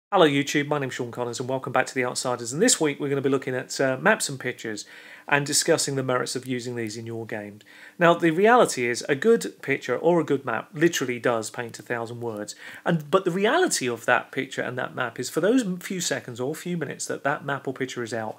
Hello YouTube, my name's Sean Connors and welcome back to The Outsiders, and this week we're going to be looking at maps and pictures and discussing the merits of using these in your games. Now the reality is a good picture or a good map literally does paint 1,000 words, but the reality of that picture and that map is for those few seconds or few minutes that map or picture is out,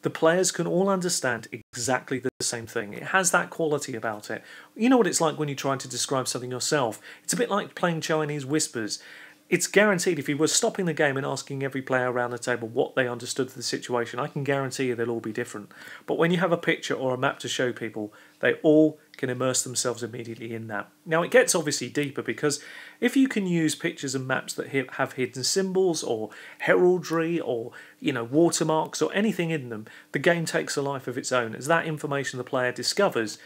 the players can all understand exactly the same thing. It has that quality about it. You know what it's like when you try to describe something yourself. It's a bit like playing Chinese whispers. It's guaranteed if you were stopping the game and asking every player around the table what they understood of the situation, I can guarantee you they'll all be different. But when you have a picture or a map to show people, they all can immerse themselves immediately in that. Now it gets obviously deeper because if you can use pictures and maps that have hidden symbols or heraldry or watermarks or anything in them, the game takes a life of its own as that information the player discovers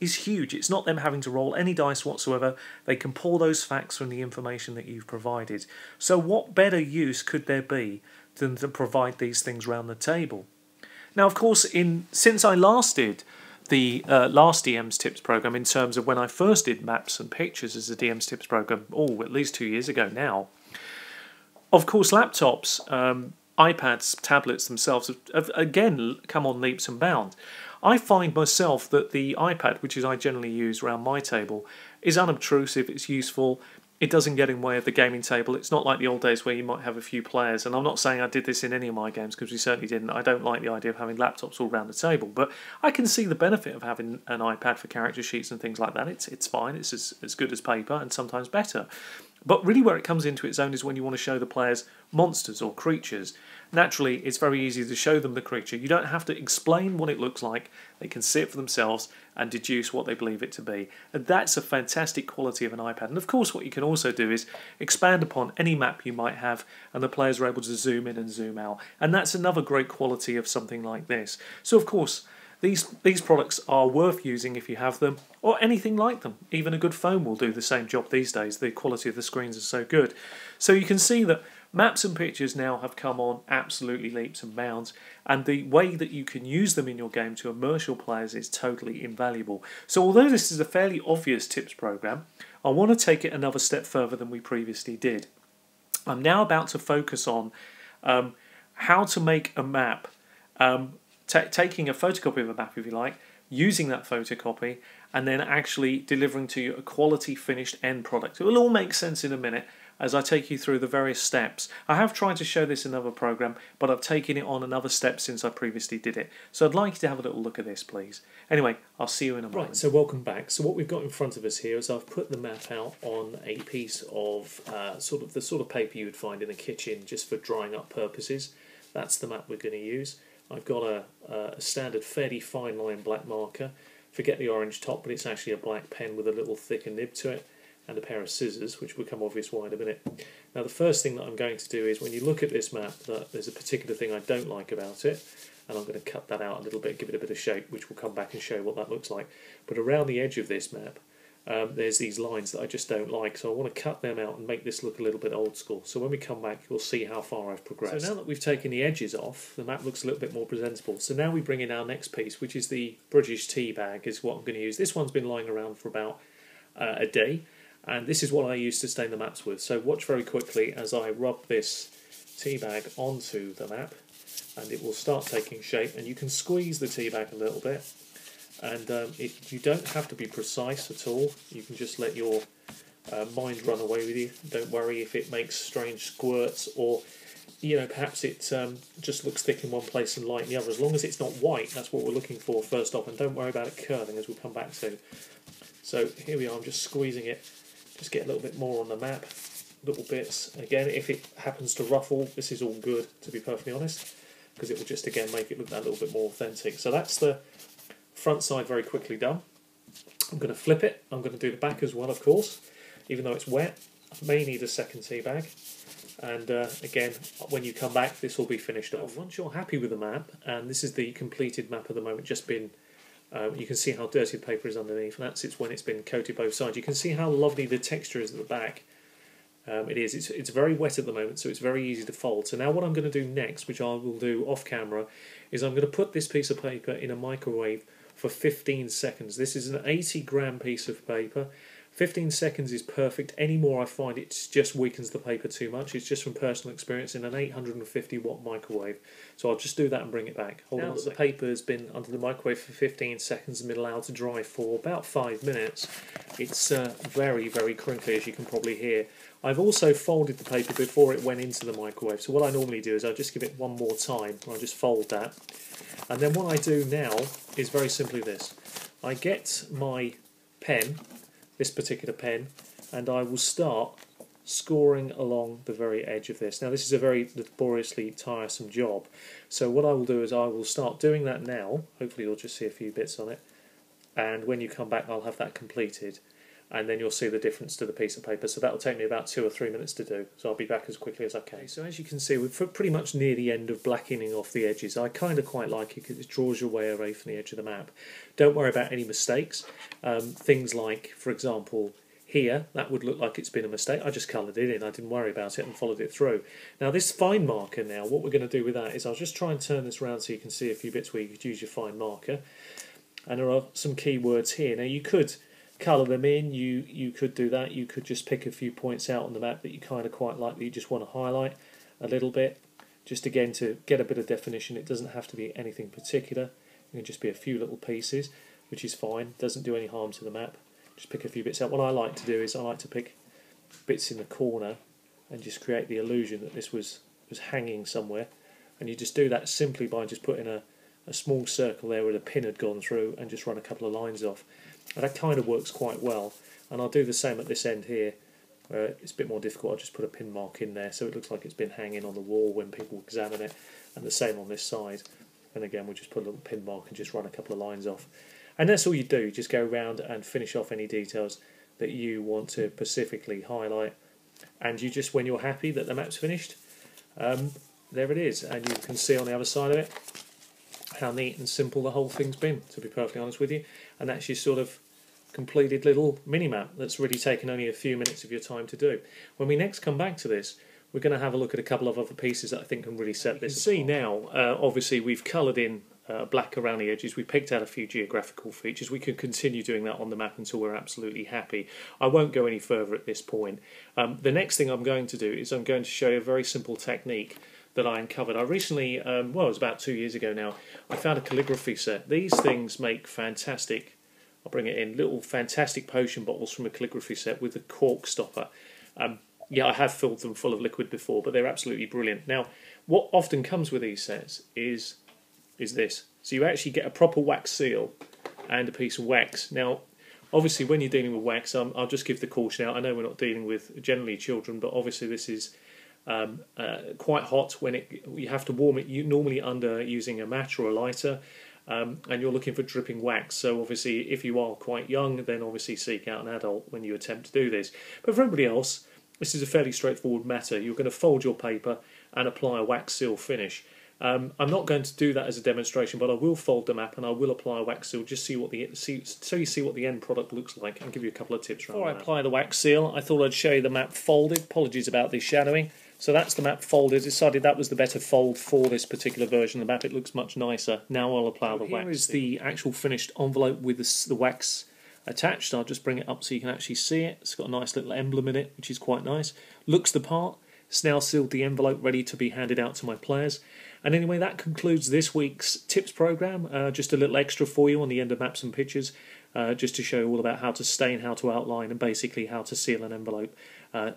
is huge. It's not them having to roll any dice whatsoever. They can pull those facts from the information that you've provided. So what better use could there be than to provide these things round the table? Now, of course, since I last did the last DM's Tips program, in terms of when I first did maps and pictures as a DM's Tips program, at least 2 years ago now, of course, laptops, iPads, tablets themselves have again come on leaps and bounds. I find myself that the iPad, which is I generally use around my table, is unobtrusive, it's useful, it doesn't get in the way of the gaming table. It's not like the old days where you might have a few players, and I'm not saying I did this in any of my games because we certainly didn't. I don't like the idea of having laptops all around the table, but I can see the benefit of having an iPad for character sheets and things like that. It's fine, it's as good as paper and sometimes better. But really where it comes into its own is when you want to show the players monsters or creatures. Naturally, it's very easy to show them the creature. You don't have to explain what it looks like. They can see it for themselves and deduce what they believe it to be. And that's a fantastic quality of an iPad. And of course, what you can also do is expand upon any map you might have, and the players are able to zoom in and zoom out. And that's another great quality of something like this. So of course, these products are worth using if you have them, or anything like them. Even a good phone will do the same job these days. The quality of the screens is so good. So you can see that maps and pictures now have come on absolutely leaps and bounds, and the way that you can use them in your game to immerse your players is totally invaluable. So although this is a fairly obvious tips program, I want to take it another step further than we previously did. I'm now about to focus on how to make a map, taking a photocopy of a map if you like, using that photocopy, and then actually delivering to you a quality finished end product. It will all make sense in a minute as I take you through the various steps. I have tried to show this in another program, but I've taken it on another step since I previously did it. So I'd like you to have a little look at this, please. Anyway, I'll see you in a moment. Right, so welcome back. So what we've got in front of us here is I've put the map out on a piece of the sort of paper you would find in a kitchen just for drying up purposes. That's the map we're going to use. I've got a standard fairly fine line black marker. Forget the orange top, but it's actually a black pen with a little thicker nib to it, and a pair of scissors, which will become obvious why in a minute. Now the first thing that I'm going to do is, when you look at this map, there's a particular thing I don't like about it, and I'm going to cut that out a little bit, give it a bit of shape, which will come back and show what that looks like. But around the edge of this map, there's these lines that I just don't like, so I want to cut them out and make this look a little bit old school. So when we come back, you'll see how far I've progressed. So now that we've taken the edges off, the map looks a little bit more presentable. So now we bring in our next piece, which is the British tea bag, is what I'm going to use. This one's been lying around for about a day, and this is what I use to stain the maps with. So watch very quickly as I rub this tea bag onto the map, and it will start taking shape, and you can squeeze the tea bag a little bit. And you don't have to be precise at all. You can just let your mind run away with you. Don't worry if it makes strange squirts, or perhaps it just looks thick in one place and light in the other. As long as it's not white, that's what we're looking for first off, and don't worry about it curling, as we'll come back to. So here we are, I'm just squeezing it, just get a little bit more on the map, little bits. Again, if it happens to ruffle, this is all good, to be perfectly honest, because it will just again make it look that little bit more authentic. So that's the front side very quickly done. I'm going to flip it. I'm going to do the back as well, of course, even though it's wet. I may need a second tea bag, and again, when you come back, this will be finished off. Once you're happy with the map, and this is the completed map at the moment, just been you can see how dirty the paper is underneath, and that's when it's been coated both sides. You can see how lovely the texture is at the back. It's very wet at the moment, so it's very easy to fold. So now what I'm going to do next, which I will do off camera, is I'm going to put this piece of paper in a microwave for 15 seconds. This is an 80-gram piece of paper. 15 seconds is perfect. Any more I find it just weakens the paper too much. It's just from personal experience in an 850 watt microwave. So I'll just do that and bring it back. Now that the paper has been under the microwave for 15 seconds and been allowed to dry for about 5 minutes, it's very, very crinkly, as you can probably hear. I've also folded the paper before it went into the microwave. So what I normally do is I'll just give it one more time. I'll just fold that. And then what I do now is very simply this. I get my pen, this particular pen, and I will start scoring along the very edge of this. Now this is a very laboriously tiresome job, so what I will do is I will start doing that now. Hopefully you'll just see a few bits on it, and when you come back I'll have that completed, and then you'll see the difference to the piece of paper. So that will take me about 2 or 3 minutes to do, so I'll be back as quickly as I can. So as you can see, we're pretty much near the end of blackening off the edges. I kind of quite like it because it draws your way away from the edge of the map. Don't worry about any mistakes. Things like, for example, here, that would look like it's been a mistake. I just coloured it in, I didn't worry about it and followed it through. Now this fine marker now, what we're going to do with that is I'll just try and turn this around so you can see a few bits where you could use your fine marker. And there are some key words here. Now you could colour them in, you could do that, you could just pick a few points out on the map that you kind of quite like, that you just want to highlight a little bit, just again to get a bit of definition. It doesn't have to be anything particular, it can just be a few little pieces, which is fine, doesn't do any harm to the map. Just pick a few bits out. What I like to do is I like to pick bits in the corner and just create the illusion that this was hanging somewhere, and you just do that simply by just putting a small circle there where the pin had gone through and just run a couple of lines off. And that kind of works quite well. And I'll do the same at this end here, where it's a bit more difficult. I'll just put a pin mark in there so it looks like it's been hanging on the wall when people examine it, and the same on this side. And again, we'll just put a little pin mark and just run a couple of lines off. And that's all you do. You just go around and finish off any details that you want to specifically highlight. And you just, when you're happy that the map's finished, there it is. And you can see on the other side of it how neat and simple the whole thing's been, to be perfectly honest with you. And that's your sort of completed little mini-map that's really taken only a few minutes of your time to do. When we next come back to this, we're going to have a look at a couple of other pieces that I think can really set this apart. You can see now, obviously we've coloured in black around the edges. We picked out a few geographical features. We could continue doing that on the map until we're absolutely happy. I won't go any further at this point. The next thing I'm going to do is I'm going to show you a very simple technique that I uncovered. I recently, well, it was about 2 years ago now, I found a calligraphy set. These things make fantastic, I'll bring it in, little fantastic potion bottles from a calligraphy set with a cork stopper. Yeah, I have filled them full of liquid before, but they're absolutely brilliant. Now, what often comes with these sets is this. So you actually get a proper wax seal and a piece of wax. Now, obviously, when you're dealing with wax, I'll just give the caution out. I know we're not dealing with generally children, but obviously this is quite hot when you have to warm it. You normally under using a match or a lighter, and you're looking for dripping wax. So obviously, if you are quite young, then obviously seek out an adult when you attempt to do this. But for everybody else, this is a fairly straightforward matter. You're going to fold your paper and apply a wax seal finish. I'm not going to do that as a demonstration, but I will fold the map and I will apply a wax seal just so you see what the end product looks like, and give you a couple of tips. Before I apply the wax seal, I thought I'd show you the map folded. Apologies about the shadowing. So that's the map folded. Decided that was the better fold for this particular version of the map. It looks much nicer. Now I'll apply the wax. Here is the actual finished envelope with the wax attached. I'll just bring it up so you can actually see it. It's got a nice little emblem in it, which is quite nice. Looks the part. It's now sealed the envelope, ready to be handed out to my players. And anyway, that concludes this week's tips program. Just a little extra for you on the end of Maps and Pictures, just to show you all about how to stain, how to outline, and basically how to seal an envelope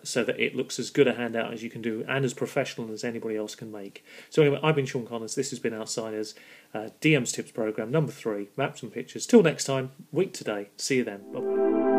so that it looks as good a handout as you can do and as professional as anybody else can make. So anyway, I've been Sean Connors. This has been Outsiders DM's Tips program number 3, Maps and Pictures. Till next time, week today. See you then. Bye-bye.